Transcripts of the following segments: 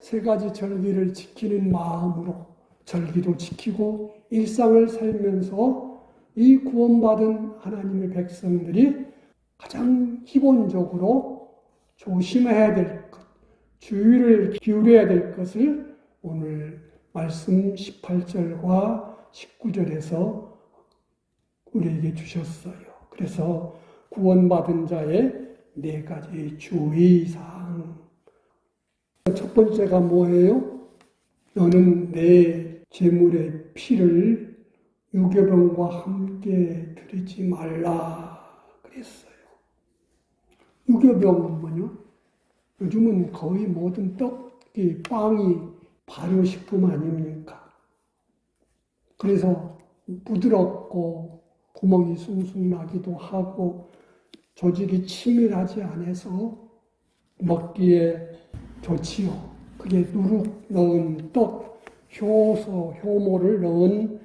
세 가지 절기를 지키는 마음으로 절기도 지키고 일상을 살면서 이 구원받은 하나님의 백성들이 가장 기본적으로 조심해야 될 것, 주의를 기울여야 될 것을 오늘 말씀 18절과 19절에서 우리에게 주셨어요. 그래서 구원받은 자의 네 가지 주의사항. 첫 번째가 뭐예요? 너는 내 제물의 피를 유교병과 함께 드리지 말라 그랬어요. 유교병은 뭐냐? 요즘은 거의 모든 떡이, 빵이 발효식품 아닙니까? 그래서 부드럽고 구멍이 숭숭 나기도 하고 조직이 치밀하지 않아서 먹기에 좋지요. 그게 누룩 넣은 떡, 효소, 효모를 넣은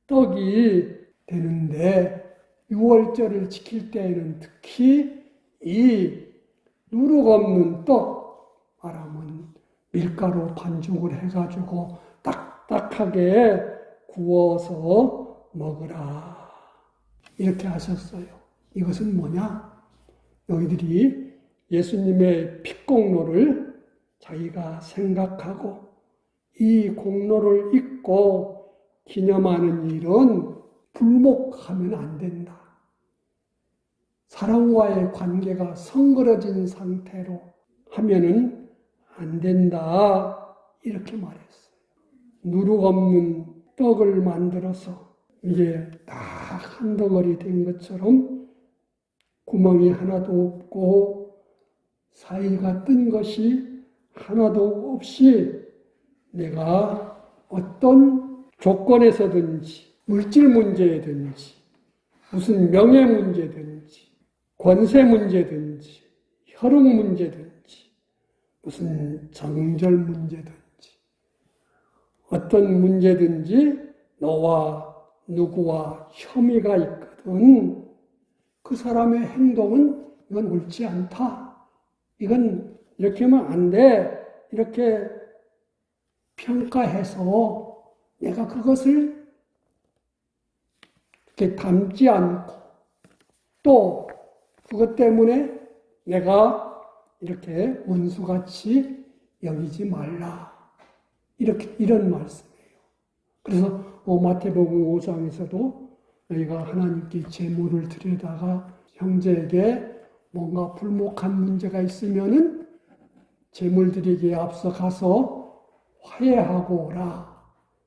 떡이 되는데 6월절을 지킬 때에는 특히 이 누룩 없는 떡, 말하면 밀가루 반죽을 해가지고 딱딱하게 구워서 먹으라. 이렇게 하셨어요. 이것은 뭐냐? 너희들이 예수님의 핏공로를 자기가 생각하고 이 공로를 잊고 기념하는 일은 불목하면 안 된다. 사람과의 관계가 성그러진 상태로 하면은 안 된다. 이렇게 말했어요. 누룩 없는 떡을 만들어서 이게 딱 한 덩어리 된 것처럼 구멍이 하나도 없고 사이가 뜬 것이 하나도 없이 내가 어떤 조건에서든지 물질 문제든지 무슨 명예 문제든지 권세 문제든지 혈육 문제든지 무슨 정절 문제든지 어떤 문제든지 너와 누구와 혐의가 있거든 그 사람의 행동은 이건 옳지 않다. 이건 이렇게 하면 안 돼. 이렇게 평가해서 내가 그것을 이렇게 담지 않고 또 그것 때문에 내가 이렇게 원수같이 여기지 말라. 이런 말씀이에요. 그래서 마태복음 5장에서도 너희가 하나님께 제물을 드리다가 형제에게 뭔가 불목한 문제가 있으면은 제물 드리기에 앞서 가서 화해하고 오라.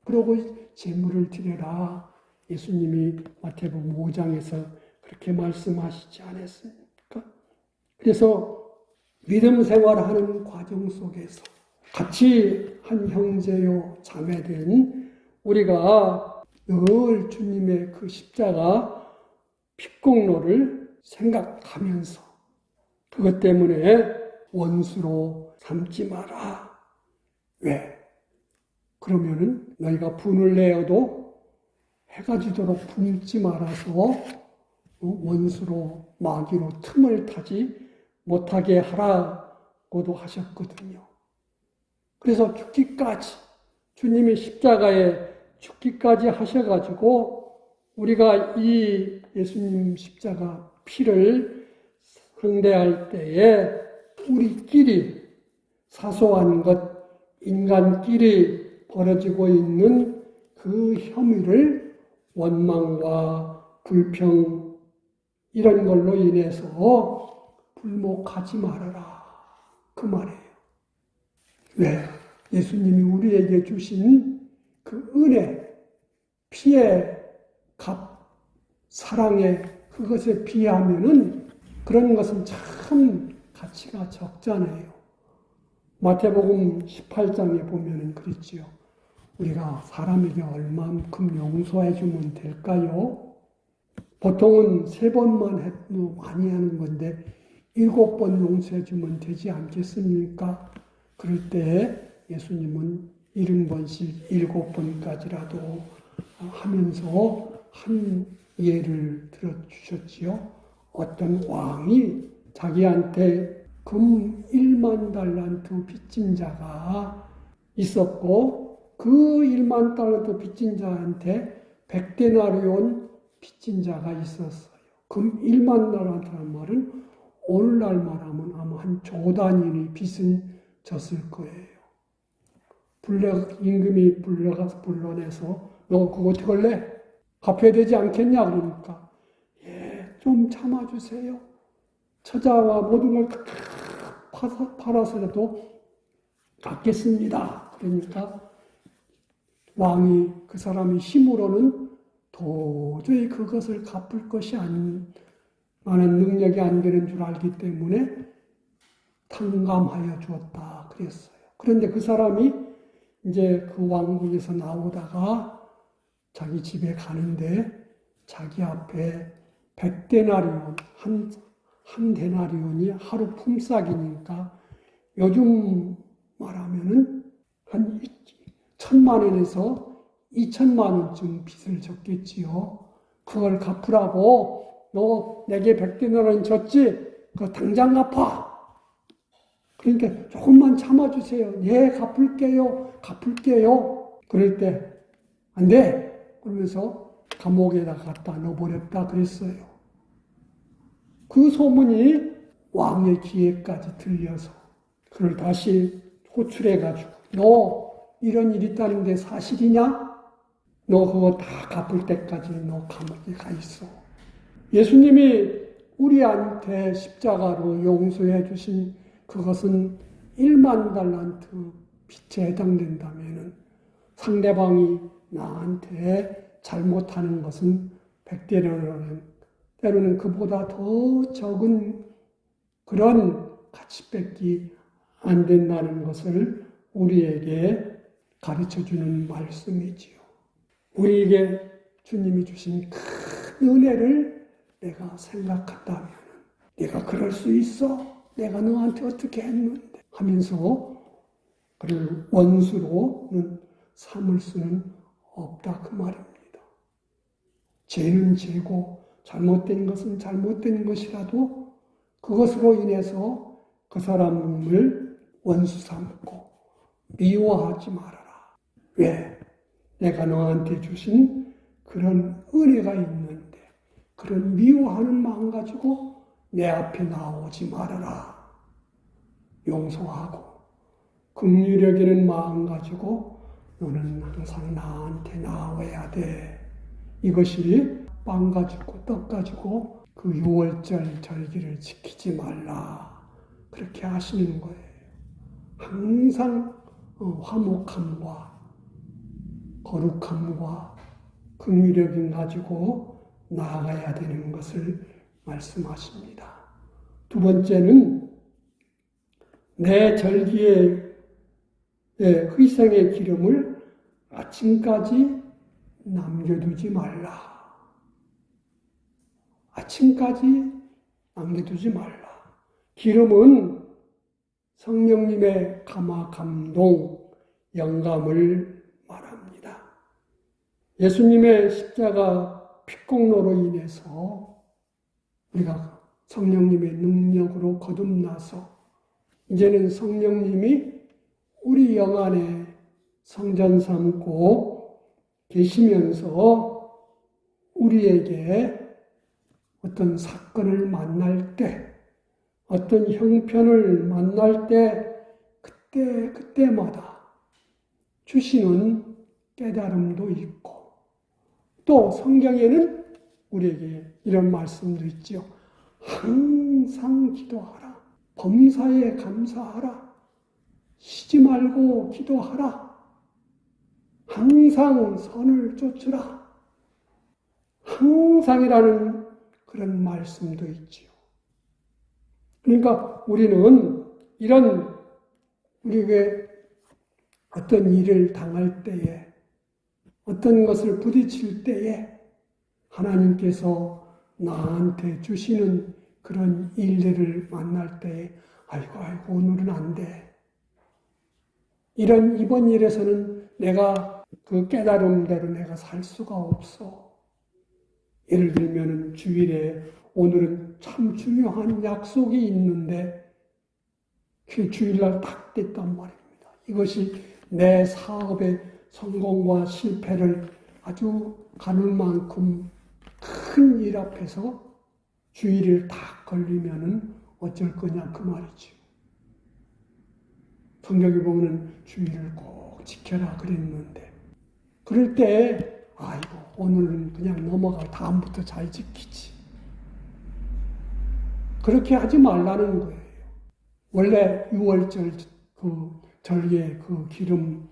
그러고 제물을 드려라. 예수님이 마태복음 5장에서 그렇게 말씀하시지 않았습니까? 그래서 믿음 생활하는 과정 속에서 같이 한 형제요 자매된 우리가 늘 주님의 그 십자가 핏공로를 생각하면서 그것 때문에 원수로 삼지 마라. 왜? 그러면은 너희가 분을 내어도 해가 지도록 굶지 말아서 원수로 마귀로 틈을 타지 못하게 하라고도 하셨거든요. 그래서 죽기까지 주님이 십자가에 죽기까지 하셔가지고 우리가 이 예수님 십자가 피를 상대할 때에 우리끼리 사소한 것, 인간끼리 벌어지고 있는 그 혐의를 원망과 불평 이런 걸로 인해서 불목하지 말아라. 그 말이에요. 왜? 예수님이 우리에게 주신 그 은혜, 피의 값, 사랑의 그것에 비하면은 그런 것은 참 가치가 적잖아요. 마태복음 18장에 보면은 그랬지요. 우리가 사람에게 얼만큼 용서해 주면 될까요? 보통은 3번만 해도 많이 하는 건데 7번 용서해 주면 되지 않겠습니까? 그럴 때 예수님은 70번씩 7번까지라도 하면서 한 예를 들어주셨지요. 어떤 왕이 자기한테 금 1만 달란트 빚진 자가 있었고 그 1만 달란트 빚진 자한테 100데나리온 빚진 자가 있었어요. 그럼 1만 달란트란 말은 오늘날 말하면 아마 한 조 단위의 빚은 졌을 거예요. 임금이 불러내서 너 그거 어떻게 할래? 갚아야 되지 않겠냐? 그러니까 예, 좀 참아주세요. 처자와 모든 걸 팔아서라도 갚겠습니다. 그러니까 왕이 그 사람의 힘으로는 도저히 그것을 갚을 것이 많은 능력이 안 되는 줄 알기 때문에 탕감하여 주었다 그랬어요. 그런데 그 사람이 이제 그 왕국에서 나오다가 자기 집에 가는데 자기 앞에 100데나리온, 한 데나리온이 하루 품삯이니까 요즘 말하면은 한 1,000만 원에서 2,000만 원쯤 빚을 졌겠지요. 그걸 갚으라고 너 내게 100데나리온 졌지? 그거 당장 갚아. 그러니까 조금만 참아주세요. 예, 갚을게요. 그럴 때 안 돼. 그러면서 감옥에다 갖다 넣어버렸다 그랬어요. 그 소문이 왕의 귀에까지 들려서 그걸 다시 호출해가지고 너 이런 일 있다는데 사실이냐? 너 그거 다 갚을 때까지 너 감옥에 가 있어. 예수님이 우리한테 십자가로 용서해 주신 그것은 1만 달란트 빚에 해당된다면 상대방이 나한테 잘못하는 것은 100데나리온, 때로는 그보다 더 적은 그런 가치밖에 안 된다는 것을 우리에게 가르쳐주는 말씀이지요. 우리에게 주님이 주신 큰 은혜를 내가 생각한다면 내가 그럴 수 있어? 내가 너한테 어떻게 했는데? 하면서 그를 원수로는 삼을 수는 없다 그 말입니다. 죄는 죄고 잘못된 것은 잘못된 것이라도 그것으로 인해서 그 사람을 원수 삼고 미워하지 말아라. 왜? 내가 너한테 주신 그런 은혜가 있는데 그런 미워하는 마음 가지고 내 앞에 나오지 말아라. 용서하고 긍휼히 여기는 마음 가지고 너는 항상 나한테 나와야 돼. 이것이 빵 가지고 떡 가지고 그 6월절 절기를 지키지 말라. 그렇게 하시는 거예요. 항상 화목함과 거룩함과 긍휼히 가지고 나아가야 되는 것을 말씀하십니다. 두 번째는 내 절기에 희생의 기름을 아침까지 남겨두지 말라. 아침까지 남겨두지 말라. 기름은 성령님의 감동, 영감을 말합니다. 예수님의 십자가 피공로로 인해서 우리가 성령님의 능력으로 거듭나서 이제는 성령님이 우리 영 안에 성전 삼고 계시면서 우리에게 어떤 사건을 만날 때, 어떤 형편을 만날 때 그때마다 주시는 깨달음도 있고 또 성경에는 우리에게 이런 말씀도 있죠. 항상 기도하라. 범사에 감사하라. 쉬지 말고 기도하라. 항상 선을 쫓으라. 항상이라는 그런 말씀도 있지요. 그러니까 우리는 우리에게 어떤 일을 당할 때에, 어떤 것을 부딪힐 때에 하나님께서 나한테 주시는 그런 일들을 만날 때에 아이고 오늘은 안 돼. 이번 일에서는 내가 그 깨달음대로 내가 살 수가 없어. 예를 들면 주일에 오늘은 참 중요한 약속이 있는데 그 주일날 딱 됐단 말입니다. 이것이 내 사업의 성공과 실패를 아주 가눌 만큼 큰 일 앞에서 주의를 딱 걸리면은 어쩔 거냐 그 말이죠. 성경에 보면 주의를 꼭 지켜라 그랬는데 그럴 때 아이고 오늘은 그냥 넘어가 다음부터 잘 지키지. 그렇게 하지 말라는 거예요. 원래 6월절 그 절기의 그 기름은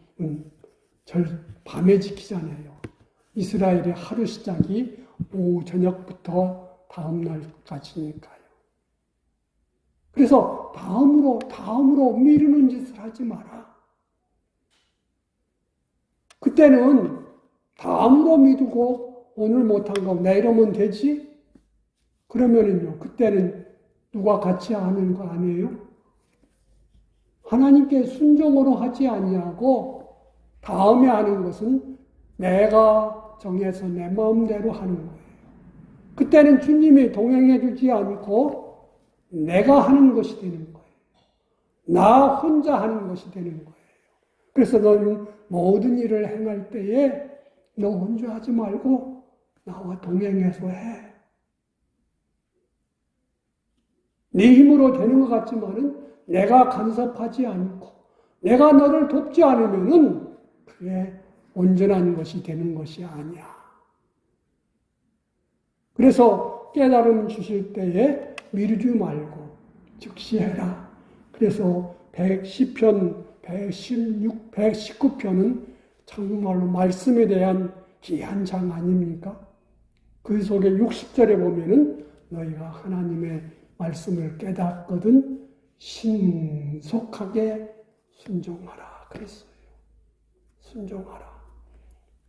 밤에 지키잖아요. 이스라엘의 하루 시작이 오후 저녁부터 다음 날까지니까요. 그래서 다음으로 미루는 짓을 하지 마라. 그때는 다음으로 미루고 오늘 못한 거 내일 오면 되지? 그러면은요, 그때는 누가 같이 하는 거 아니에요? 하나님께 순종으로 하지 아니하고 다음에 하는 것은 내가 정해서 내 마음대로 하는 거예요. 그때는 주님이 동행해 주지 않고 내가 하는 것이 되는 거예요. 나 혼자 하는 것이 되는 거예요. 그래서 너는 모든 일을 행할 때에 너 혼자 하지 말고 나와 동행해서 해. 네 힘으로 되는 것 같지만은 내가 간섭하지 않고 내가 너를 돕지 않으면은 그게 온전한 것이 되는 것이 아니야. 그래서 깨달음 주실 때에 미루지 말고 즉시 해라. 그래서 110편, 116, 119편은 정말로 말씀에 대한 귀한 장 아닙니까? 그 속에 60절에 보면은 너희가 하나님의 말씀을 깨닫거든 신속하게 순종하라 그랬어요. 순종하라.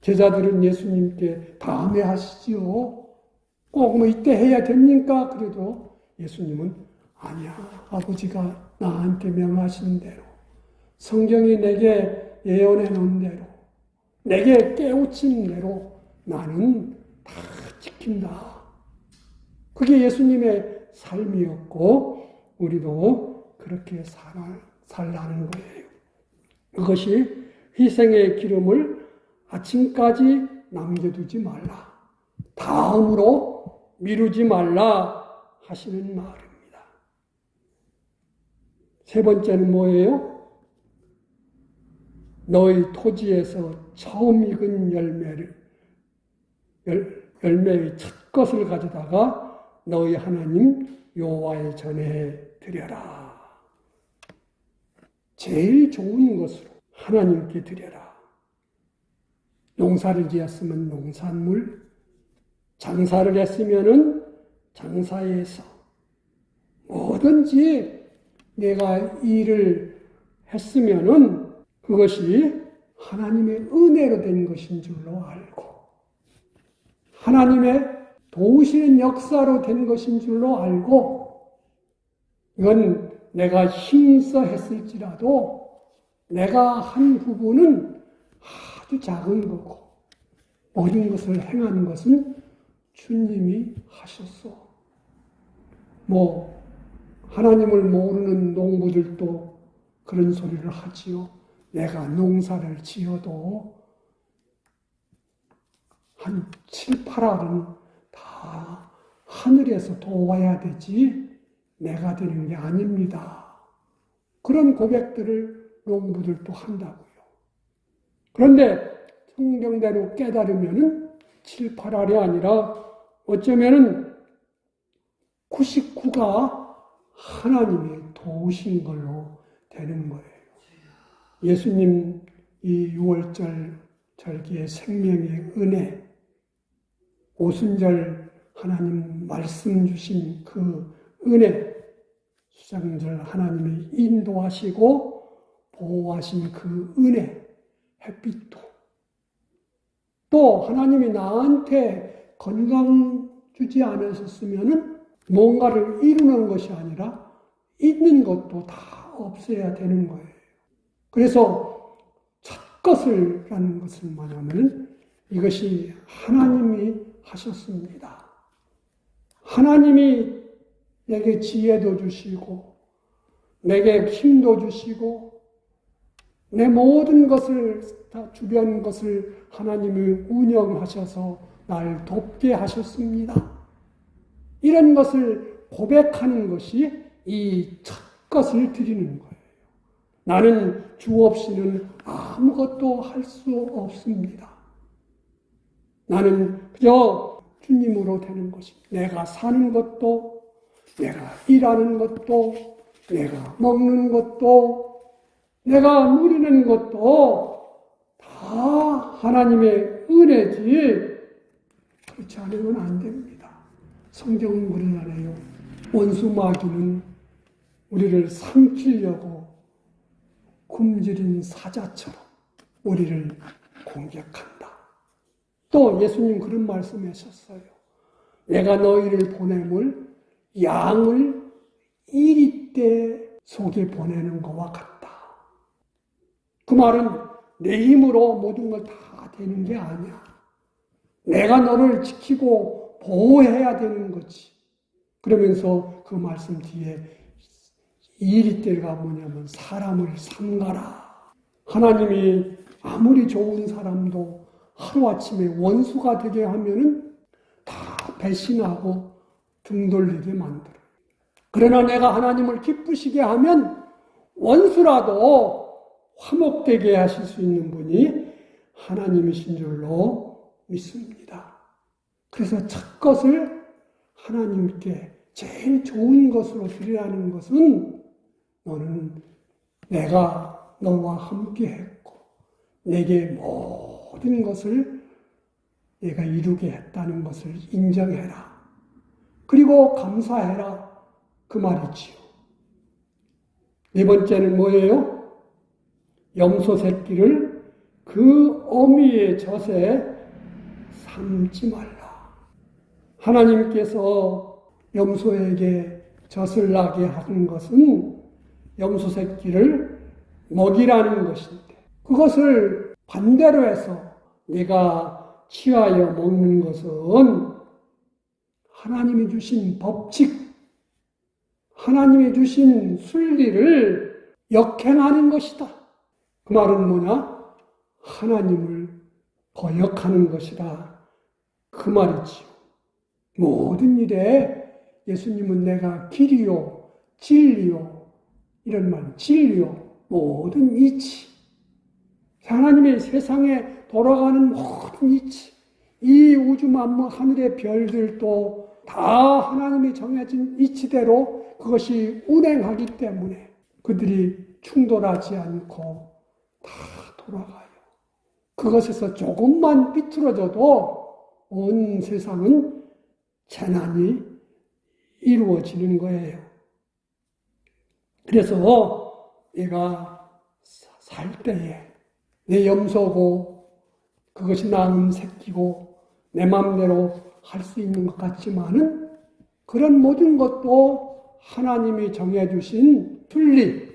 제자들은 예수님께 다음에 하시지요. 꼭 뭐 이때 해야 됩니까? 그래도 예수님은 아니야. 아버지가 나한테 명하신 대로 성경이 내게 예언해 놓은 대로 내게 깨우친 대로 나는 다 지킨다. 그게 예수님의 삶이었고 우리도 그렇게 살라는 거예요. 그것이 희생의 기름을 아침까지 남겨두지 말라. 다음으로 미루지 말라 하시는 말입니다. 세 번째는 뭐예요? 너희 토지에서 처음 익은 열매의 첫 것을 가져다가 너희 하나님 여호와의 전에 드려라. 제일 좋은 것으로 하나님께 드려라. 농사를 지었으면 농산물, 장사를 했으면은 장사에서 뭐든지 내가 일을 했으면은 그것이 하나님의 은혜로 된 것인 줄로 알고 하나님의 도우시는 역사로 된 것인 줄로 알고 이건 내가 힘써 했을지라도 내가 한 부분은 아주 작은 거고 모든 것을 행하는 것은 주님이 하셨어. 하나님을 모르는 농부들도 그런 소리를 하지요. 내가 농사를 지어도 한 7, 8알은 다 하늘에서 도와야 되지 내가 되는 게 아닙니다. 그런 고백들을 농부들도 한다고요. 그런데 성경대로 깨달으면은 7, 8알이 아니라 어쩌면은 99가 하나님이 도우신 걸로 되는 거예요. 예수님 이 6월절 절기의 생명의 은혜, 오순절 하나님 말씀 주신 그 은혜, 수장절 하나님이 인도하시고 보호하신 그 은혜, 햇빛도 또 하나님이 나한테 건강 주지 않으셨으면은 뭔가를 이루는 것이 아니라 있는 것도 다 없어야 되는 거예요. 그래서 첫 것을라는 것은 뭐냐면 이것이 하나님이 하셨습니다. 하나님이 내게 지혜도 주시고 내게 힘도 주시고 내 모든 것을, 다 주변 것을 하나님이 운영하셔서 날 돕게 하셨습니다. 이런 것을 고백하는 것이 이 첫 것을 드리는 거예요. 나는 주 없이는 아무것도 할 수 없습니다. 나는 그저 주님으로 되는 것입니다. 내가 사는 것도, 내가 일하는 것도, 내가 먹는 것도, 내가 누리는 것도 다 하나님의 은혜지 그렇지 않으면 안 됩니다. 성경은 그러잖아요. 원수 마귀는 우리를 삼키려고 굶주린 사자처럼 우리를 공격한다. 또 예수님 그런 말씀하셨어요. 내가 너희를 보냄을 양을 이리떼 속에 보내는 것과 같다. 그 말은 내 힘으로 모든 걸 다 되는 게 아니야. 내가 너를 지키고 보호해야 되는 거지. 그러면서 그 말씀 뒤에 이리떼가 뭐냐면 사람을 삼가라. 하나님이 아무리 좋은 사람도 하루아침에 원수가 되게 하면은 다 배신하고 등 돌리게 만들어요. 그러나 내가 하나님을 기쁘시게 하면 원수라도 화목되게 하실 수 있는 분이 하나님이신 줄로 믿습니다. 그래서 첫 것을 하나님께 제일 좋은 것으로 드리라는 것은 너는 내가 너와 함께 했고 내게 모든 것을 내가 이루게 했다는 것을 인정해라. 그리고 감사해라. 그 말이지요. 네 번째는 뭐예요? 염소 새끼를 그 어미의 젖에 삼지 말라. 하나님께서 염소에게 젖을 나게 하는 것은 염소 새끼를 먹이라는 것인데 그것을 반대로 해서 내가 취하여 먹는 것은 하나님이 주신 법칙, 하나님이 주신 순리를 역행하는 것이다. 그 말은 뭐냐? 하나님을 거역하는 것이다. 그 말이지요. 모든 일에 예수님은 내가 길이요, 진리요, 이런 말, 진리요, 모든 이치. 하나님의 세상에 돌아가는 모든 이치, 이 우주 만물 하늘의 별들도 다 하나님이 정해진 이치대로 그것이 운행하기 때문에 그들이 충돌하지 않고 다 돌아가요. 그것에서 조금만 삐뚤어져도 온 세상은 재난이 이루어지는 거예요. 그래서 내가 살 때에 내 염소고 그것이 낳은 새끼고 내 마음대로 할 수 있는 것 같지만은 그런 모든 것도 하나님이 정해주신 순리,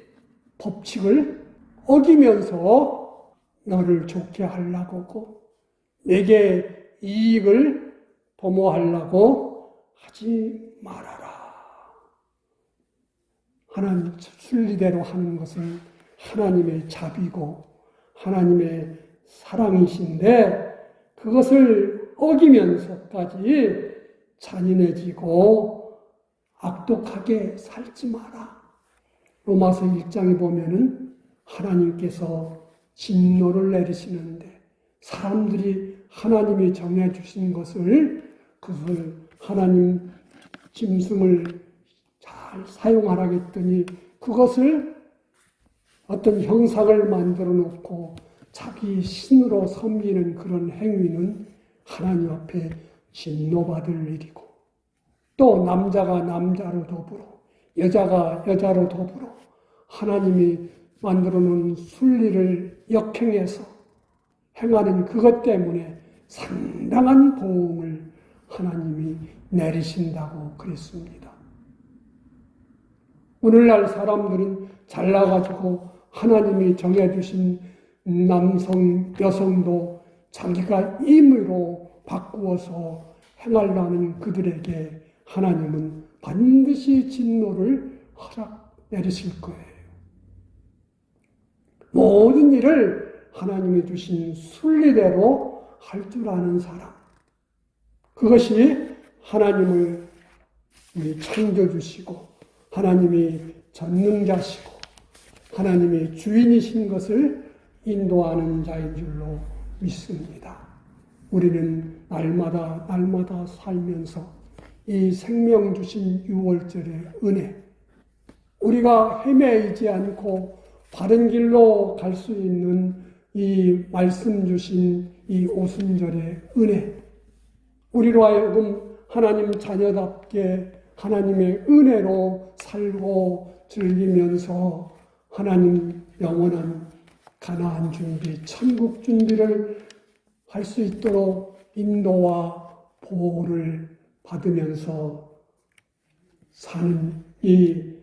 법칙을 어기면서 너를 좋게 하려고 내게 이익을 도모하려고 하지 말아라. 하나님 순리대로 하는 것은 하나님의 자비고 하나님의 사랑이신데 그것을 어기면서까지 잔인해지고 악독하게 살지 마라. 로마서 1장에 보면은 하나님께서 진노를 내리시는데 사람들이 하나님이 정해주신 것을 그것을 하나님 짐승을 잘 사용하라 했더니 그것을 어떤 형상을 만들어 놓고 자기 신으로 섬기는 그런 행위는 하나님 앞에 진노받을 일이고 또 남자가 남자로 더불어 여자가 여자로 더불어 하나님이 만들어 놓은 순리를 역행해서 행하는 그것 때문에 상당한 보응을 하나님이 내리신다고 그랬습니다. 오늘날 사람들은 잘나가지고 하나님이 정해주신 남성, 여성도 자기가 임의로 바꾸어서 행하려는 그들에게 하나님은 반드시 진노를 허락 내리실 거예요. 모든 일을 하나님이 주신 순리대로 할 줄 아는 사람. 그것이 하나님을 우리 창조주시고 하나님이 전능자시고 하나님이 주인이신 것을 인도하는 자인 줄로 믿습니다. 우리는 날마다 살면서 이 생명 주신 유월절의 은혜, 우리가 헤매이지 않고 바른 길로 갈 수 있는 이 말씀 주신 이 오순절의 은혜, 우리로 하여금 하나님 자녀답게 하나님의 은혜로 살고 즐기면서 하나님 영원한 가나안 준비, 천국 준비를 할 수 있도록 인도와 보호를 받으면서 사는 이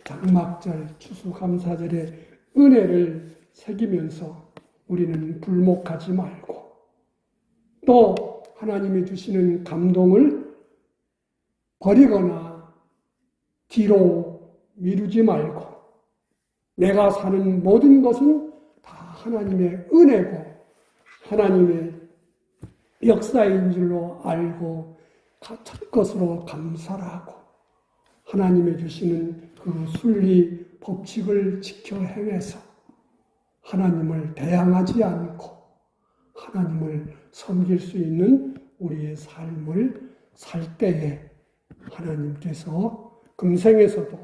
장막절, 추수감사절의 은혜를 새기면서 우리는 불목하지 말고 또 하나님이 주시는 감동을 버리거나 뒤로 미루지 말고 내가 사는 모든 것은 다 하나님의 은혜고 하나님의 역사인 줄로 알고 첫 것으로 감사를 하고 하나님이 주시는 그 순리 법칙을 지켜 행해서 하나님을 대항하지 않고 하나님을 섬길 수 있는 우리의 삶을 살 때에 하나님께서 금생에서도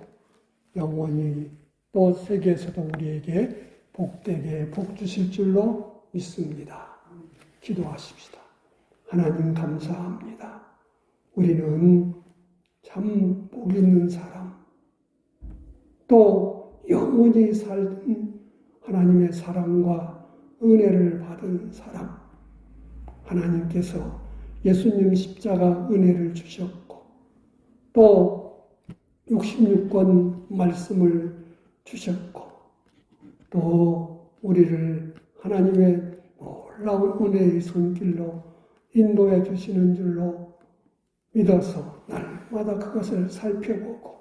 영원히 또 세계에서도 우리에게 복되게 복 주실 줄로 믿습니다. 기도하십시다. 하나님 감사합니다. 우리는 참 복 있는 사람, 또 영원히 살던 하나님의 사랑과 은혜를 받은 사람, 하나님께서 예수님 십자가 은혜를 주셨고 또 66권 말씀을 주셨고 또 우리를 하나님의 놀라운 은혜의 손길로 인도해 주시는 줄로 믿어서 날마다 그것을 살펴보고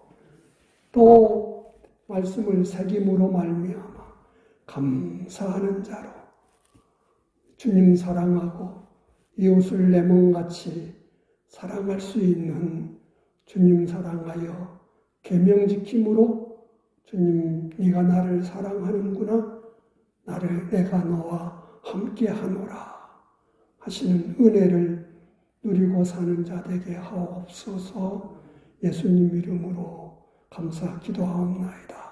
또 말씀을 새김으로 말미암아 감사하는 자로 주님 사랑하고 이웃을 내 몸같이 사랑할 수 있는 주님 사랑하여 계명 지킴으로 주님 네가 나를 사랑하는구나, 내가 너와 함께 하노라 하시는 은혜를 누리고 사는 자 되게 하옵소서. 예수님 이름으로 감사 기도하옵나이다.